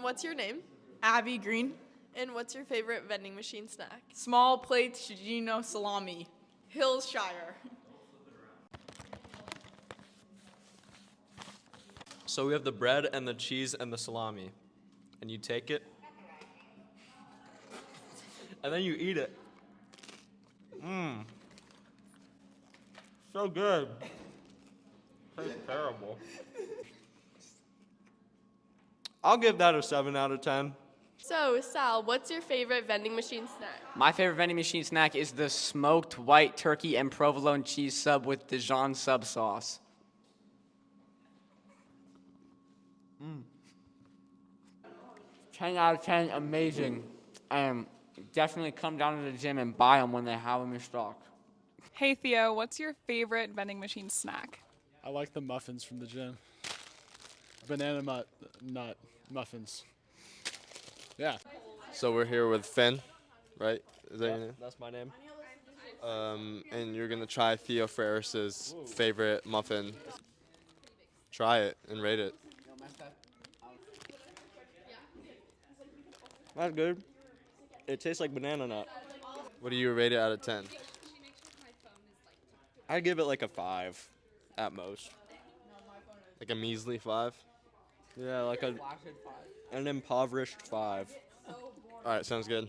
What's your name? Abby Green. And what's your favorite vending machine snack? Small plate Gino salami. Hillshire. So we have the bread and the cheese and the salami. And you take it. And then you eat it. Mmm. So good. Tastes terrible. I'll give that a 7 out of 10. So, Sal, what's your favorite vending machine snack? My favorite vending machine snack is the smoked white turkey and provolone cheese sub with Dijon sub sauce. 10 out of 10, amazing. Definitely come down to the gym and buy them when they have them in stock. Hey Theo, what's your favorite vending machine snack? I like the muffins from the gym. Banana nut muffins. Yeah. So we're here with Finn, right? Is that your name? That's my name. And you're gonna try Theo Ferris's favorite muffin. Try it and rate it. That's good. It tastes like banana nut. What do you rate it out of 10? I give it like a 5 at most. Like a measly 5? Yeah, like an impoverished 5. All right, sounds good.